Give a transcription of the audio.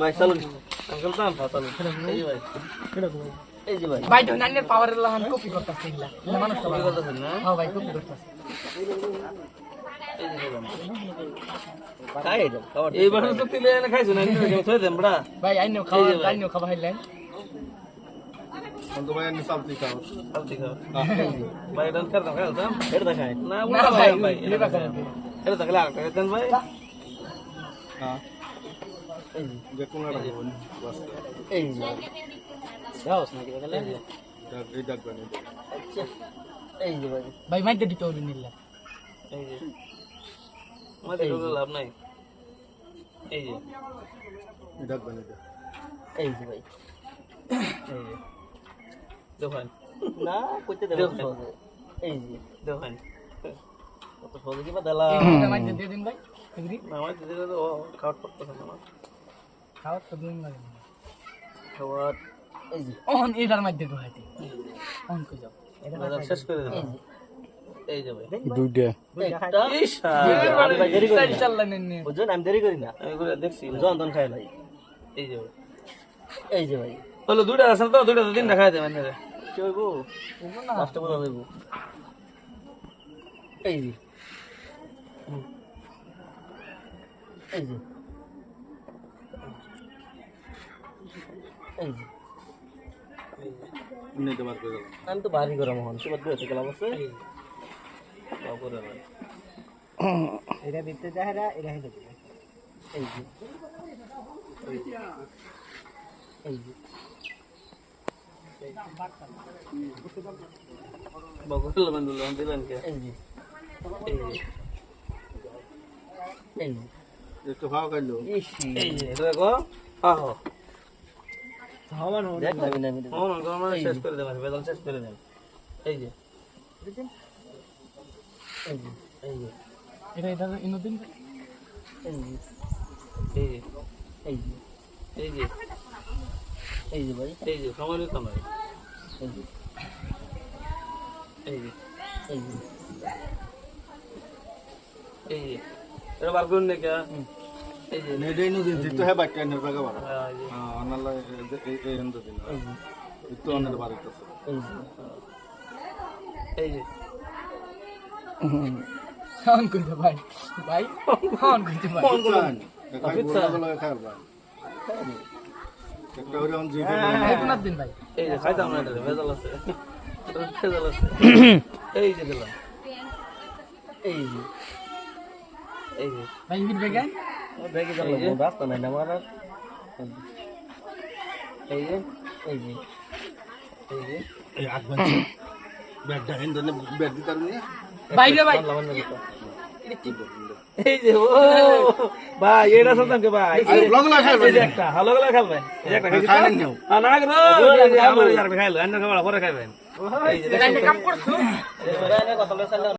ভাই চলুন আঙ্কেল চান চলুন এই যে ভাই এই যে ভাই ভাই ধনানের পাওয়ারের লাহান কপি করতেছে এগুলা মানুষ কপি করতেছেন না হ্যাঁ ভাই কপি করতেছে এই যে দিলাম খাই দাও এইবার তো তিলে এনে খাইছো না কেন থই দেন বড়া ভাই আইনো খাওয়া হাইলেন তো ভাই আমি সাবতি খাও আলতি খাও ভাই ডান কর দাও খাইতাম এটা দেখাই না না বড়া ভাই ভাই লেবা করে এটা দেখালে আর খাইতেন ভাই হ্যাঁ এই যে যে কোন রাখবো বাস এই যে দাওস নাকি বলে এই ডাক বানি আচ্ছা এই যে ভাই ভাই মাইতে দিতে হইল নিলা এই যে আমাদের কোনো লাভ নাই এই যে এই ডাক বানি এই যে ভাই এই যে দেখেন না কইতে দেব এই যে দেখেন কত সহজে কি বাদালা এই মাইতে দিয়ে দিন ভাই এগ্রি না আমার দিলে তো কাউট করতেছ না খাওয়া তো দিন লাগে খাবার এই যে অন এটার মধ্যে ঢুকাইতে অন কই যাও এটা শেষ করে দেব এই যে ভাই দুইটা একটা আমি ভাই দেরি করি না চাল্লা নেন বুঝুন আমি দেরি করি না আমি এগুলো দেখছি জন খাই ভাই এই যে ভাই এই যে ভাই বলো দুইটা আছে তো দুইটা তিনটা খাই দেবেন রে কি হইবো না লাস্টে বলা হইবো এই যে এই যে এই যে নিতে বার করে দাও আমি তো বাড়ি করা মোহন সুবাদ করে গেলাম আছে বাবুরে ভাই এটা দিতে যাহরা এটা হেদে এই যে এই যে বগুল বন্ধু লোন দিলেন কে এই যে এই যে এই যে একটু খাওয়া খাইলো এই যে দেখো আহো হাওয়ান হো দেখ না না মোহন গরম শেষ করে দেবেন বেদল শেষ করে দেন এই যে দেখেন এই যে এই যে এটা ইনোদিন এই যে এই যে এই যে এই যে ভাই এই যে সময় নিতে নয় এই যে এই যে এই যে এই যে এটা বার করুন না কে এই যে নেডে নো দিন তো হে বাক্য নে জায়গা বাড়া এই যে হ্যাঁ অনলা এই এন্ড দিন এই যে একটু অন্য বাড়ি তো এই যে অন কইতে ভাই ভাই অন কইতে ভাই চান খাই বড় বড় খাই ভাই একটা ওরে অন জিতে এই কোন দিন ভাই এই যে খাইতাম না এটা ভেজাল আছে ভেজাল আছে এই যে দিলাম এই যে এই যে ভাই হিট বেগান ব্যাগে দিলাম রাস্তা নাই না আমার এই যে এই যে এই যে এই আগবান ব্যাগটা হেন দেন ব্যাগ দিতার নি ভাই রে ভাই এই যে ও ভাই এটা শুনতাম কে ভাই লগলা খাই এই যে একটা ভালো গলা খাবেন এই যে একটা খাই না নিও না গো আমার যার খাইলো অন্য খাবার পরে খাবেন এই যে কাম করছো কথা বলে